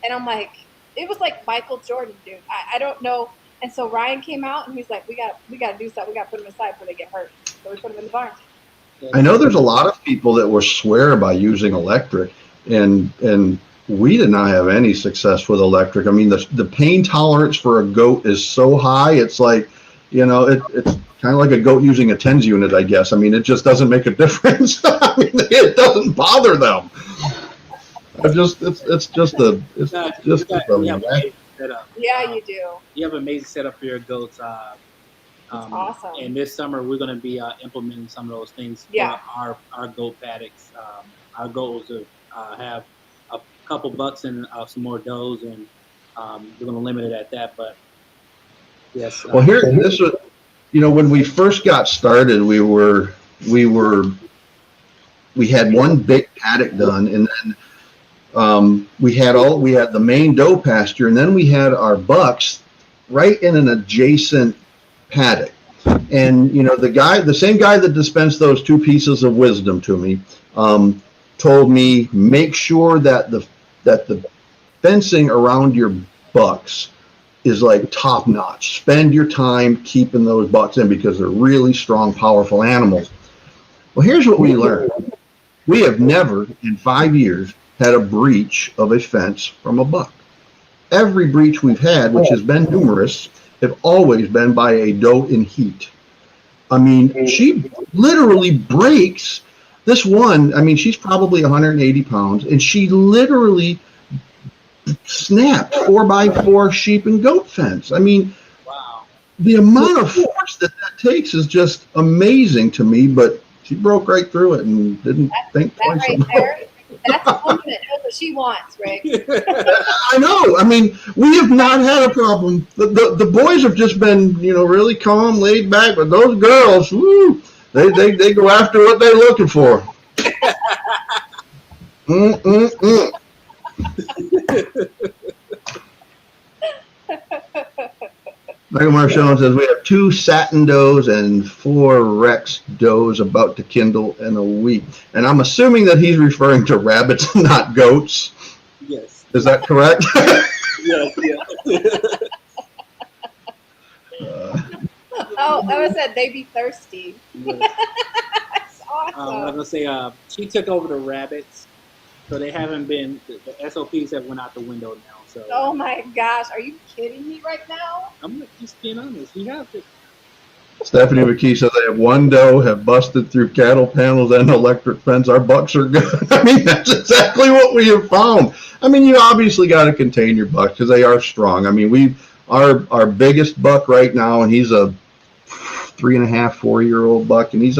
And I'm like, it was like Michael Jordan, dude. I don't know. And so Ryan came out, and he's like, we got to do something. We got to put them aside before they get hurt. So we put them in the barn. I know there's a lot of people that will swear by using electric, and we did not have any success with electric. I mean, the pain tolerance for a goat is so high. It's like, it's kind of like a goat using a TENS unit, I guess. I mean, it just doesn't make a difference. I mean, it doesn't bother them. It's just a Setup. Yeah, you do. You have an amazing setup for your goats. Awesome. And this summer we're going to be implementing some of those things Yeah. for our goat paddocks. Our goal is to have a couple bucks and some more does, and we're going to limit it at that. But yes. Well, this was, when we first got started, we had one big paddock done, and then we had the main doe pasture, and then we had our bucks right in an adjacent paddock. And the same guy that dispensed those 2 pieces of wisdom to me told me, make sure that the fencing around your bucks is like top notch. Spend your time keeping those bucks in, because they're really strong, powerful animals. Well, here's what we learned. We have never in 5 years had a breach of a fence from a buck. Every breach we've had, which has been numerous, have always been by a doe in heat. I mean, she literally breaks this one. I mean, she's probably 180 pounds, and she literally snapped 4x4 sheep and goat fence. I mean, wow. The amount of force that takes is just amazing to me, but she broke right through it and didn't think twice right about it. That's a woman that knows what she wants, Rick. I know. I mean, we have not had a problem. The boys have just been, really calm, laid back, but those girls, woo, they go after what they're looking for. Michael Marchand says we have 2 satin does and 4 Rex does about to kindle in a week. And I'm assuming that he's referring to rabbits, not goats. Yes. Is that correct? Yes. Oh, I said they be thirsty. Yes. That's awesome. I was gonna say she took over the rabbits, so they haven't been. The SOPs have went out the window now. So. Oh my gosh, are you kidding me right now? I'm just being honest. We have to. Stephanie McKee says they have 1 doe, have busted through cattle panels and electric fence. Our bucks are good. I mean, that's exactly what we have found. I mean, you obviously got to contain your bucks because they are strong. I mean, our biggest buck right now, and he's a 3.5, 4-year-old buck, and he's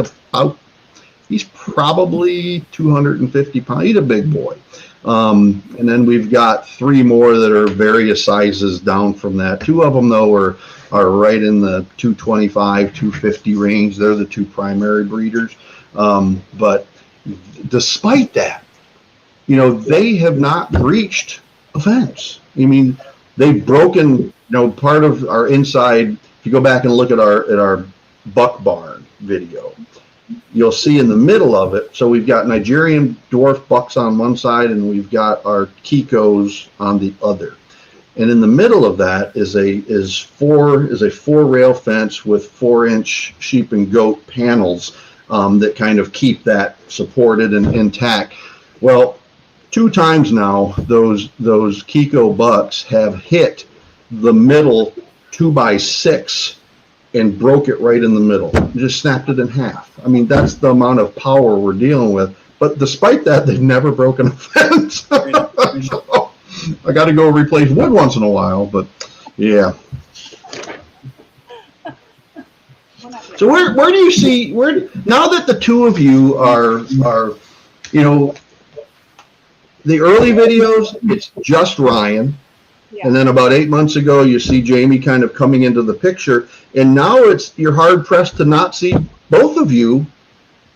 probably 250 pounds. He's a big boy. And then we've got 3 more that are various sizes down from that. 2 of them, though, are right in the 225, 250 range. They're the 2 primary breeders. But despite that, they have not breached a fence. I mean, they've broken, part of our inside. If you go back and look at our buck barn video, you'll see in the middle of it. So we've got Nigerian dwarf bucks on one side, and we've got our Kikos on the other. And in the middle of that is a 4-rail fence with 4-inch sheep and goat panels that kind of keep that supported and intact. Well, 2 times now, those Kiko bucks have hit the middle 2x6 and broke it right in the middle. Just snapped it in half. I mean, that's the amount of power we're dealing with. But despite that, they've never broken a fence. So I got to go replace wood once in a while, but yeah. So where do you see, now that the two of you are you know, the early videos, it's just Ryan. Yeah. And then about 8 months ago, you see Jamie kind of coming into the picture. And now you're hard pressed to not see both of you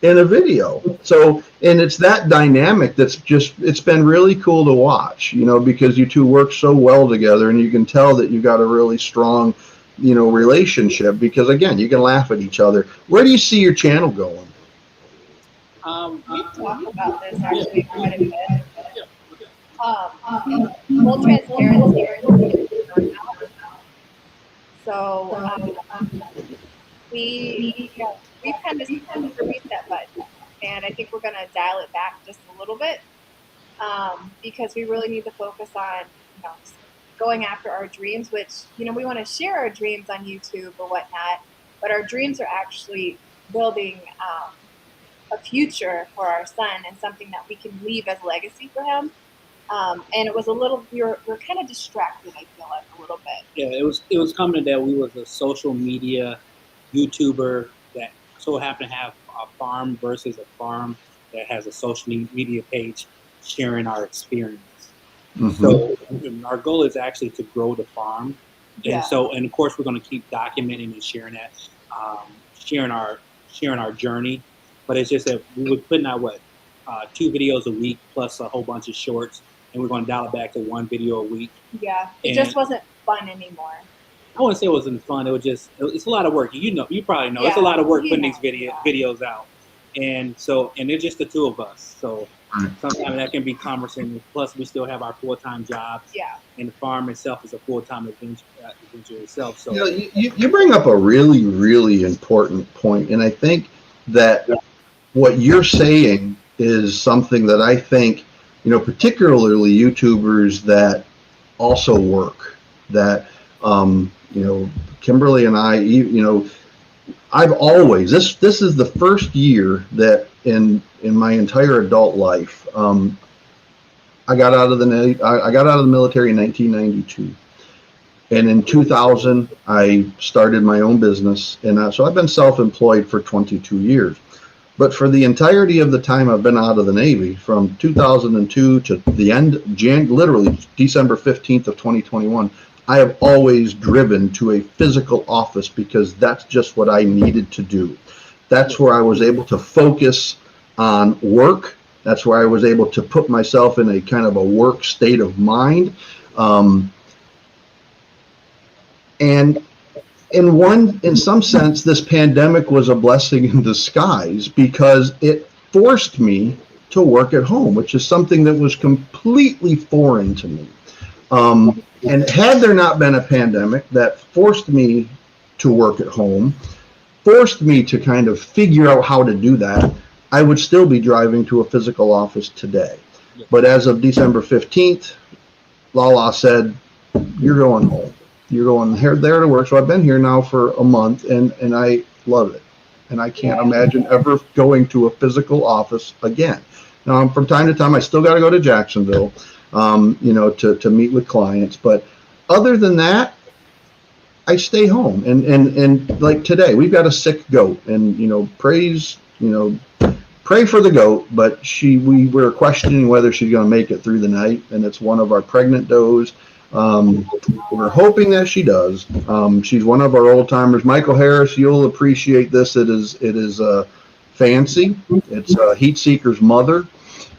in a video. So, and it's that dynamic it's been really cool to watch, you know, because you two work so well together, and you can tell that you got a really strong, you know, relationship, because again, you can laugh at each other. Where do you see your channel going? We talked about this actually quite a bit. Full transparency. So we've kind of hit the reset button, and I think we're going to dial it back just a little bit, because we really need to focus on, you know, going after our dreams, which, you know, we want to share our dreams on YouTube or whatnot, but our dreams are actually building a future for our son and something that we can leave as a legacy for him. And it was a little, we're kind of distracted, I feel like, a little bit. Yeah, it was coming that we was a social media YouTuber that so happened to have a farm versus a farm that has a social media page sharing our experience. Mm-hmm. So our goal is actually to grow the farm. And so, and of course, we're going to keep documenting and sharing that, sharing our journey. But it's just that we were putting out 2 videos a week plus a whole bunch of shorts, and we're going to dial it back to 1 video a week. Yeah, it just wasn't fun anymore. I wouldn't say it wasn't fun. It was just, it's a lot of work. You probably know, it's a lot of work putting these videos out. And so, and it's just the two of us. So sometimes that can be cumbersome. Plus, we still have our full-time jobs. Yeah. And the farm itself is a full-time adventure itself. So, you know, you bring up a really, really important point. And I think that what you're saying is something that I think, you know, particularly YouTubers that also work, that, you know, Kimberly and I, you know, I've always, this is the first year that in my entire adult life, I got out of the military in 1992. And in 2000, I started my own business. And so I've been self-employed for 22 years. But for the entirety of the time I've been out of the Navy, from 2002 to the end, literally December 15th of 2021, I have always driven to a physical office because that's just what I needed to do. That's where I was able to focus on work. That's where I was able to put myself in a kind of a work state of mind. And in some sense, this pandemic was a blessing in disguise because it forced me to work at home, which is something that was completely foreign to me. And had there not been a pandemic that forced me to work at home, forced me to kind of figure out how to do that, I would still be driving to a physical office today. But as of December 15th, Lala said, you're going home. You're going there to work. So I've been here now for a month, and I love it. And I can't imagine ever going to a physical office again. Now, from time to time, I still got to go to Jacksonville, you know, to meet with clients. But other than that, I stay home. And like today, we've got a sick goat, and, you know, pray for the goat, but we were questioning whether she's going to make it through the night, and it's one of our pregnant does. We're hoping that she does. She's one of our old timers. Michael Harris, you'll appreciate this. It is fancy. It's Heat Seeker's mother.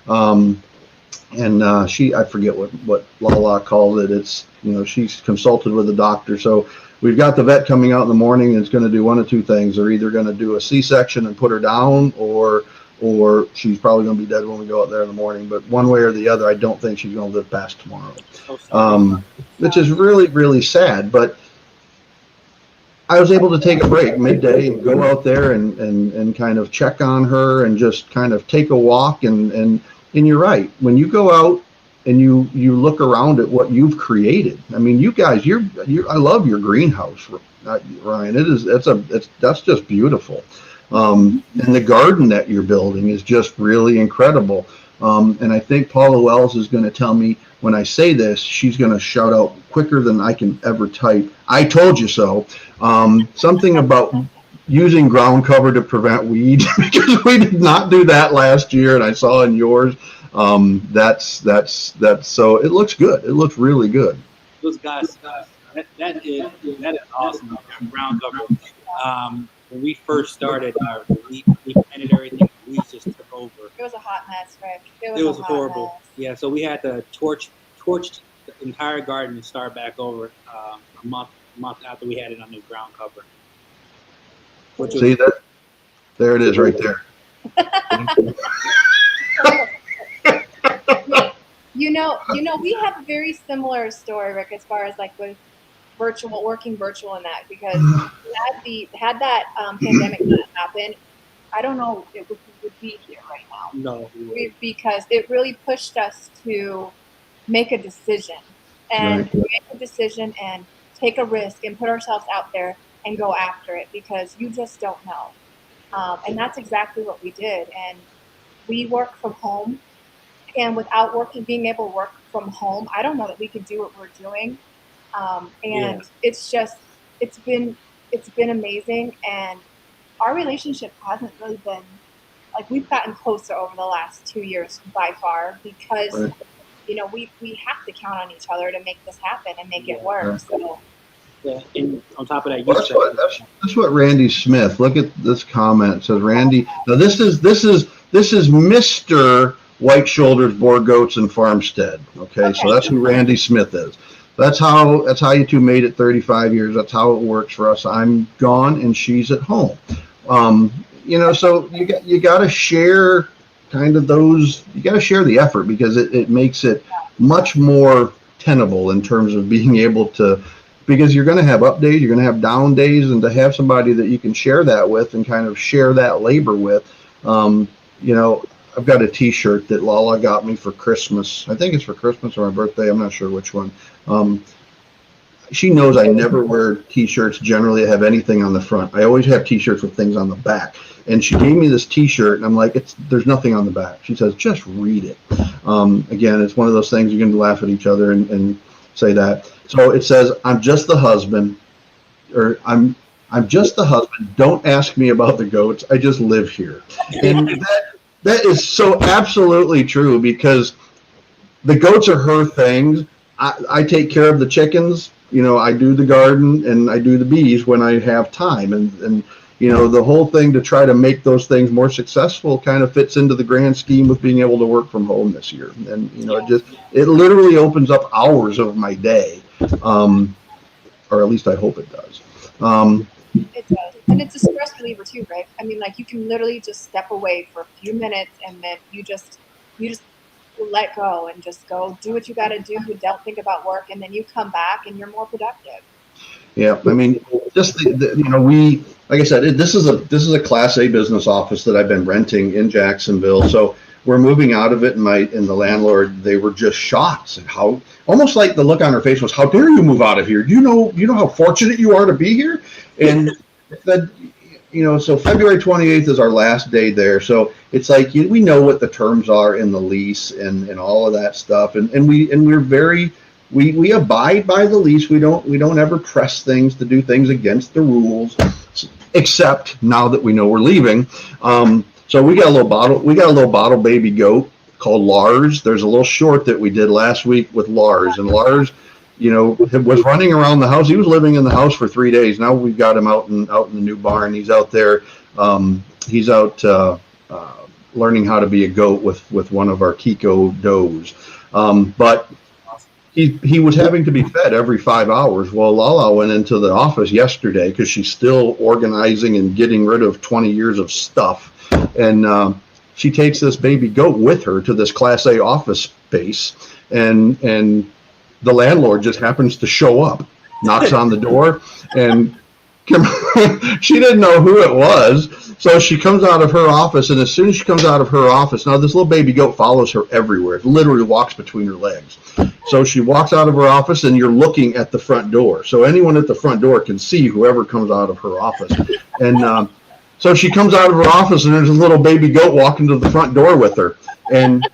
And I forget what Lala called it. It's, you know, she's consulted with a doctor. So we've got the vet coming out in the morning, and it's going to do one of two things. They're either going to do a C-section and put her down, or she's probably going to be dead when we go out there in the morning. But one way or the other, I don't think she's going to live past tomorrow, which is really, really sad. But I was able to take a break midday and go out there and kind of check on her and just kind of take a walk. And you're right. When you go out and you look around at what you've created, I mean, you guys, I love your greenhouse, Ryan. That's just beautiful. And the garden that you're building is just really incredible. And I think Paula Wells is going to tell me when I say this, she's going to shout out quicker than I can ever type. I told you so. Something about using ground cover to prevent weeds because we did not do that last year, and I saw in yours. That's so it looks good. It looks really good. Those guys, that is awesome. Ground cover. When we first started, we planted everything. We just took over. It was a hot mess, Rick. It was horrible. Mess. Yeah, so we had to torch the entire garden and start back over a month after we had it on the ground cover. See that? There it is, right there. You know, we have a very similar story, Rick, as far as like with working virtual and that, because had that pandemic not happened, I don't know if we would be here right now. No, because it really pushed us to make a decision and take a risk and put ourselves out there and go after it, because you just don't know. And that's exactly what we did. And we work from home, and without being able to work from home, I don't know that we could do what we're doing. It's been amazing, and our relationship hasn't really been like, we've gotten closer over the last 2 years by far, because right. We have to count on each other to make this happen and make it work. So. Yeah, and on top of that, that's what Randy Smith. Look at this comment. It says Randy. Now this is Mr. White Shoulders Boar Goats and Farmstead. Okay, so that's who Randy Smith is. That's how you two made it 35 years. That's how it works for us. I'm gone and she's at home. So you got to share kind of those. You got to share the effort, because it makes it much more tenable in terms of being able to. Because you're going to have up days, you're going to have down days, and to have somebody that you can share that with and kind of share that labor with. I've got a T-shirt that Lala got me for Christmas. I think it's for Christmas or my birthday. I'm not sure which one. She knows I never wear T-shirts generally that have anything on the front. I always have T-shirts with things on the back. And she gave me this T-shirt, and I'm like, there's nothing on the back. She says, just read it. Again, it's one of those things you can laugh at each other and say that. So it says, I'm just the husband, or I'm just the husband. Don't ask me about the goats. I just live here. And that is so absolutely true, because the goats are her things. I take care of the chickens. I do the garden and I do the bees when I have time. And the whole thing to try to make those things more successful kind of fits into the grand scheme of being able to work from home this year. And, it literally opens up hours of my day. Or at least I hope it does. It does. And it's a stress reliever too, right? I mean, like, you can literally just step away for a few minutes, and then you just let go and just go do what you got to do. You don't think about work, and then you come back and you're more productive. Yeah, I mean, just we, like I said, this is a Class A business office that I've been renting in Jacksonville. So we're moving out of it, and the landlord, they were just shocked at how, almost like the look on her face was, how dare you move out of here? Do you know how fortunate you are to be here? And that, so February 28th is our last day there. So it's like, we know what the terms are in the lease and all of that stuff. And we're very, we abide by the lease. We don't ever press things to do things against the rules, except now that we know we're leaving. So we got a little bottle baby goat called Lars. There's a little short that we did last week with Lars, and Lars, was running around the house. He was living in the house for 3 days. Now we've got him out in the new barn. He's out there. He's out learning how to be a goat with one of our Kiko does. But he was having to be fed every 5 hours. Well, Lala went into the office yesterday because she's still organizing and getting rid of 20 years of stuff. And she takes this baby goat with her to this Class A office space, and the landlord just happens to show up, knocks on the door, and she didn't know who it was. So she comes out of her office, and as soon as she comes out of her office, now this little baby goat follows her everywhere. It literally walks between her legs. So she walks out of her office, and you're looking at the front door. So anyone at the front door can see whoever comes out of her office. And So she comes out of her office and there's a little baby goat walking to the front door with her. And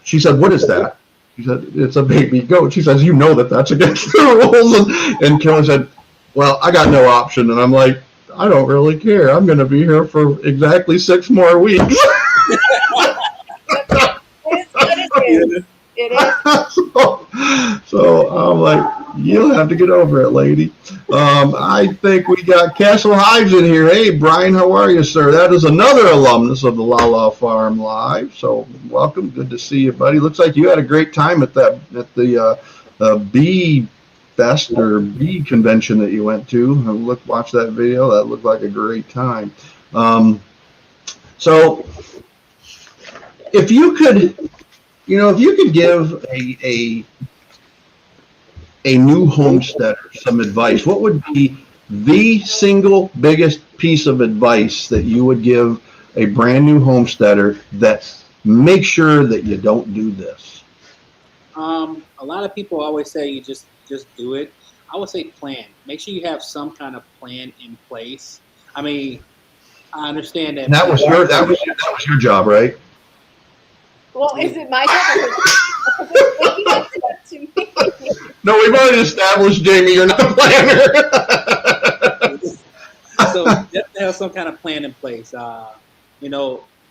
she said, "What is that?" She said, "It's a baby goat." She says, "You know that that's against the rules." And Kelly said, "Well, I got no option." And I'm like, "I don't really care. I'm going to be here for exactly 6 more weeks." It is. So I'm like, "You'll have to get over it, lady." I think we got Castle Hives in here. Hey, Brian, how are you, sir? That is another alumnus of the La La Farm Live. So welcome. Good to see you, buddy. Looks like you had a great time at the bee fest or bee convention that you went to. Watch that video. That looked like a great time. So if you could give a new homesteader some advice, what would be the single biggest piece of advice that you would give a brand new homesteader that make sure that you don't do this? A lot of people always say you just do it. I would say plan. Make sure you have some kind of plan in place. I mean, I understand that. And that was your job, right? Well, is it my job? Because it's up to me. No, we've already established, Jamie, you're not a planner. So you have to have some kind of plan in place.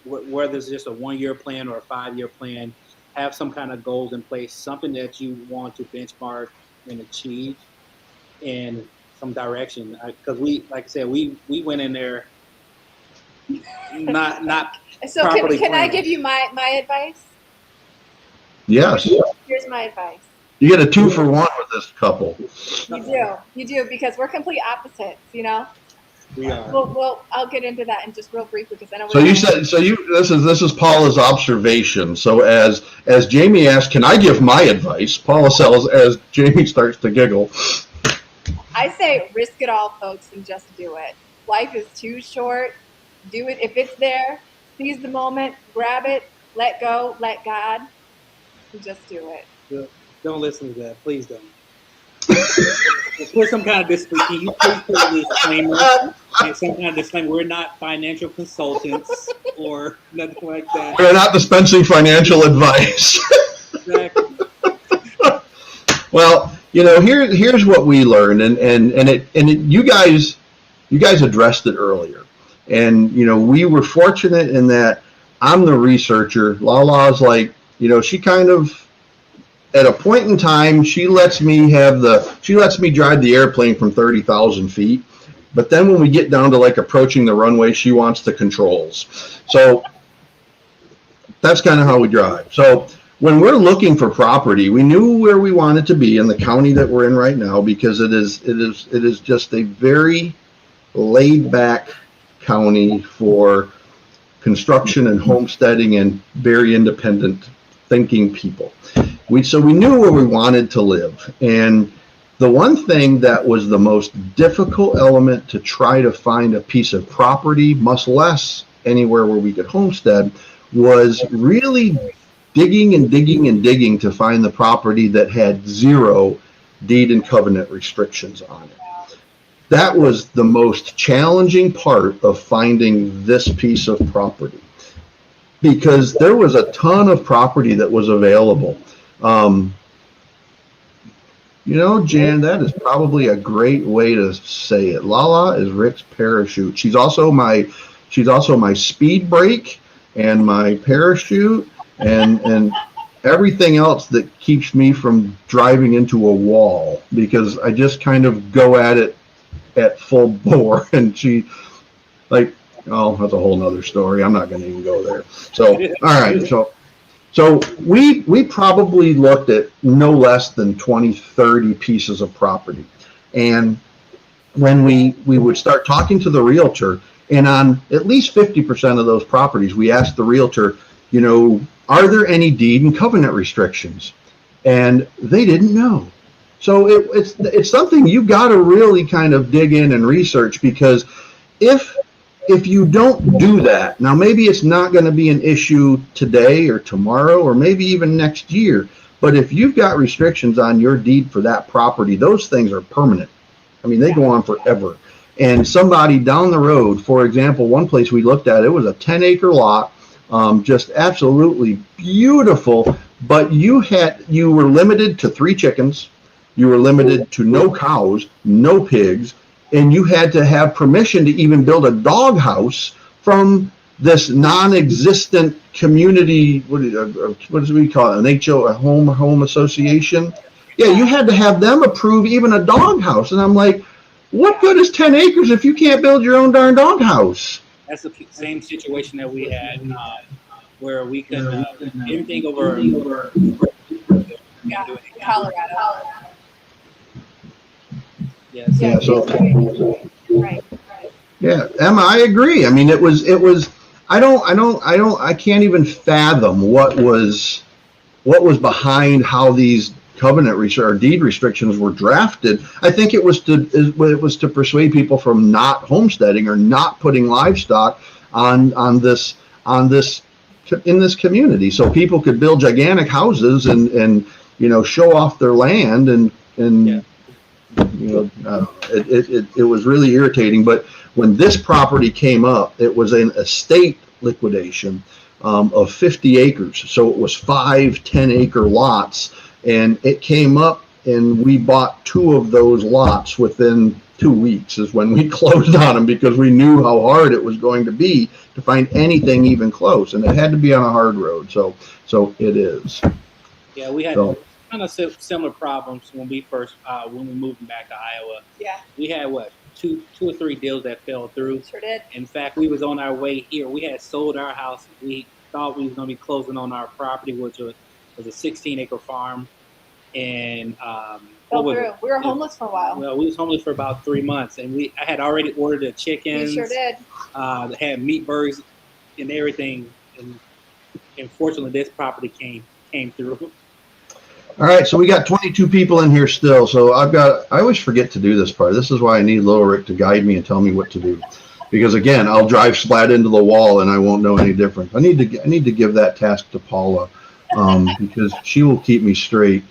Whether it's just a 1-year plan or a 5-year plan, have some kind of goals in place, something that you want to benchmark and achieve, and some direction. Because like I said, we went in there not. So can I give you my advice? Yes. Here's my advice. You get a 2-for-1 with this couple. You do, because we're complete opposites, you know? We are. Well, I'll get into that in just real briefly because I know. This is Paula's observation. So as Jamie asked, can I give my advice? Paula says as Jamie starts to giggle. I say risk it all, folks, and just do it. Life is too short. Do it if it's there. Seize the moment, grab it, let go, let God, and just do it. Don't listen to that. Please don't. Put some kind of disclaimer. Can you please put a disclaimer? And some kind of disclaimer. We're not financial consultants or nothing like that. We're not dispensing financial advice. Exactly. Well, here's what we learned, you guys addressed it earlier. And, we were fortunate in that I'm the researcher. Lala's like, she kind of, at a point in time, she lets me drive the airplane from 30,000 feet. But then when we get down to like approaching the runway, she wants the controls. So that's kind of how we drive. So when we're looking for property, we knew where we wanted to be in the county that we're in right now, because it is just a very laid back county for construction and homesteading and very independent thinking people. So we knew where we wanted to live. And the one thing that was the most difficult element to try to find a piece of property, much less anywhere where we could homestead, was really digging and digging and digging to find the property that had 0 deed and covenant restrictions on it. That was the most challenging part of finding this piece of property, because there was a ton of property that was available. Jan, that is probably a great way to say it. Lala is Rick's parachute. She's also my speed brake and my parachute and everything else that keeps me from driving into a wall, because I just kind of go at it at full bore. And she, like, oh, that's a whole nother story. I'm not going to even go there. So, all right. So we probably looked at no less than 20, 30 pieces of property. And when we would start talking to the realtor, and on at least 50% of those properties, we asked the realtor, are there any deed and covenant restrictions? And they didn't know. So it's something you got to really kind of dig in and research, because if you don't do that, now maybe it's not going to be an issue today or tomorrow or maybe even next year, but if you've got restrictions on your deed for that property, those things are permanent. I mean, they go on forever. and somebody down the road, for example, one place we looked at, it was a 10-acre lot, just absolutely beautiful, but you were limited to 3 chickens, you were limited to no cows, no pigs, and you had to have permission to even build a dog house from this non-existent community, what do we call it, an HO, a home association? Yeah, you had to have them approve even a dog house. And I'm like, what good is 10 acres if you can't build your own darn dog house? That's the same situation that we had, where we could anything over Yeah, Colorado. Yes. Yeah, so Right. yeah, Emma, I agree. I mean, it was. I can't even fathom what was behind how these covenant or deed restrictions were drafted. I think it was to persuade people from not homesteading or not putting livestock on this in this community, so people could build gigantic houses and show off their land and Yeah. It was really irritating. But when this property came up, it was an estate liquidation of 50 acres. So it was 5 10-acre lots, and it came up, and we bought 2 of those lots within 2 weeks is when we closed on them, because we knew how hard it was going to be to find anything even close, and it had to be on a hard road. So it is. Yeah, we had kind of similar problems when we first when we moved back to Iowa. Yeah. We had two or three deals that fell through. Sure did. In fact, we was on our way here. We had sold our house. We thought we was going to be closing on our property, which was a 16-acre farm, and fell through. We were homeless for a while. Well, we was homeless for about 3 months, and I had already ordered the chickens. You sure did. Had meat burgers and everything, and unfortunately, this property came through. All right, so we got 22 people in here still. So I always forget to do this part. This is why I need Little Rick to guide me and tell me what to do. Because again, I'll drive splat into the wall and I won't know any different. I need to give that task to Paula, because she will keep me straight.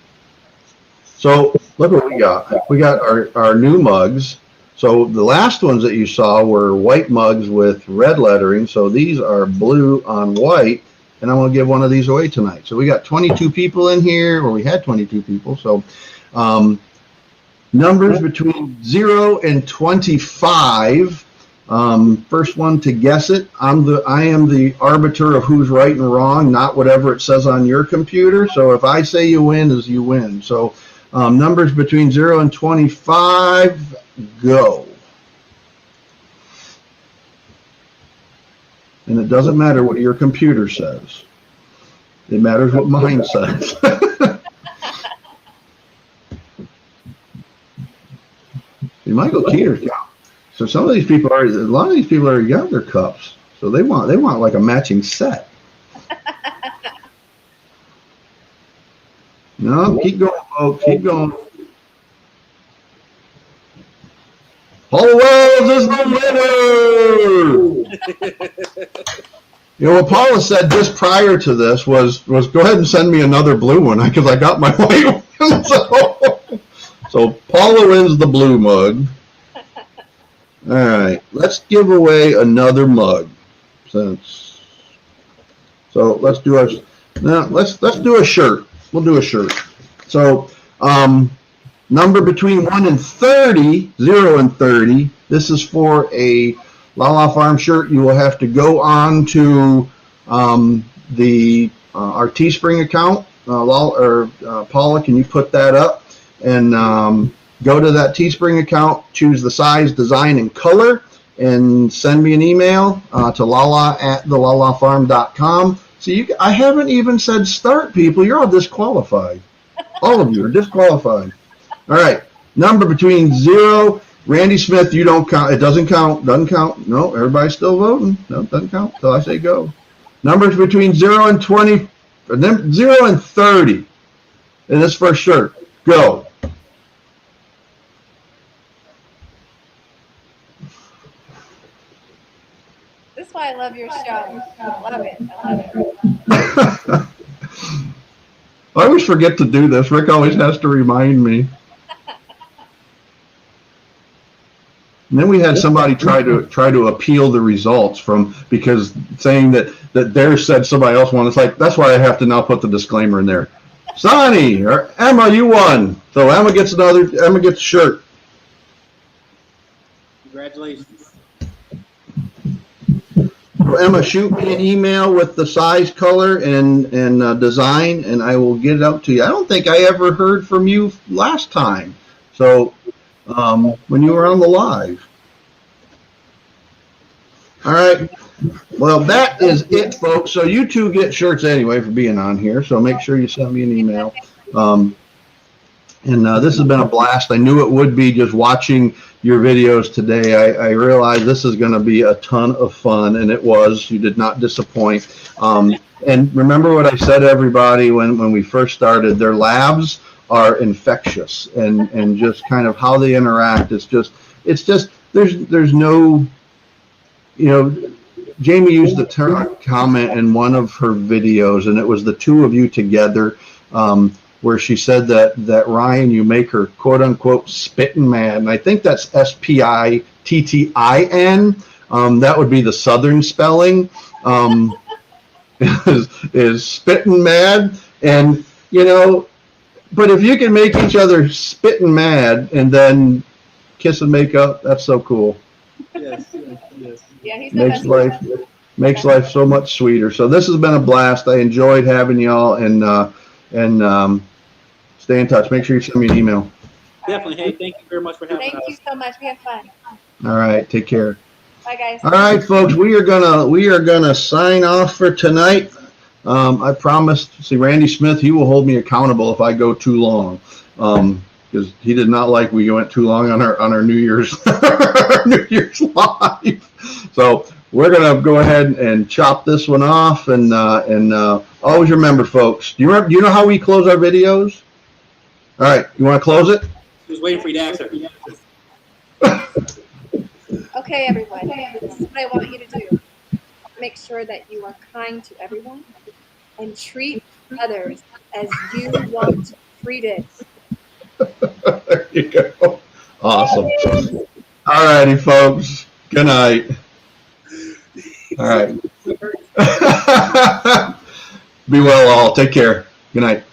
So look what we got. We got our new mugs. So the last ones that you saw were white mugs with red lettering. So these are blue on white. And I'm going to give one of these away tonight. So we got 22 people in here, or we had 22 people. So numbers between 0 and 25. First one to guess it. I am the arbiter of who's right and wrong, not whatever it says on your computer. So if I say you win, is you win. So numbers between 0 and 25, go. And it doesn't matter what your computer says. It matters what mine says. See, Michael Keeter's got. So a lot of these people already got their cups. So they want like a matching set. No, keep going, folks. Keep going. Paula Wells is the winner! What Paula said just prior to this was go ahead and send me another blue one, because I got my white one. So Paula wins the blue mug. All right, let's give away another mug. So let's do a shirt. We'll do a shirt. So number between 1 and 30, 0 and 30. This is for a La Farm shirt. You will have to go on to our Teespring account. Paula, can you put that up? And go to that Teespring account, choose the size, design, and color, and send me an email to lala@thelalafarm.com. So I haven't even said start, people. You're all disqualified. All of you are disqualified. All right, number between 0, Randy Smith, you don't count. It doesn't count. Doesn't count. No, everybody's still voting. No, doesn't count until I say go. Numbers between 0 and 20, 0 and 30. And this first shirt, go. This is why I love your show. I love it. I love it. I always forget to do this. Rick always has to remind me. And then we had somebody try to appeal the results from, because saying that theirs said somebody else won. It's like, that's why I have to now put the disclaimer in there. Sonny or Emma, you won. So Emma gets a shirt. Congratulations. So Emma, shoot me an email with the size, color, and design, and I will get it out to you. I don't think I ever heard from you last time. So when you were on the live. All right. Well, that is it, folks. So you two get shirts anyway for being on here. So make sure you send me an email. This has been a blast. I knew it would be, just watching your videos today. I realized this is going to be a ton of fun, and it was. You did not disappoint. And remember what I said, everybody, when we first started, their labs are infectious, and just kind of how they interact. It's just there's no, Jamie used the term comment in one of her videos, and it was the two of you together, where she said that Ryan, you make her quote unquote spittin' mad, and I think that's SPITTIN. That would be the Southern spelling. Is spittin' mad, and but if you can make each other spittin' mad and then kiss and make up, that's so cool. Yes. Yeah, he's makes life so much sweeter. So this has been a blast. I enjoyed having y'all, and stay in touch. Make sure you send me an email. Definitely. Hey, thank you very much for having us. Thank you so much. We had fun. All right, take care. Bye, guys. All right, folks, we are gonna sign off for tonight. I promised. See, Randy Smith, he will hold me accountable if I go too long, because he did not like we went too long on our New Year's New Year's live. So we're gonna go ahead and chop this one off, and always remember, folks. Do you know how we close our videos? All right, you want to close it? Just waiting for you to answer. Okay, everyone. This is what I want you to do. Make sure that you are kind to everyone and treat others as you want to be treated. There you go. Awesome. All righty, folks. Good night. All right. Be well, all. Take care. Good night.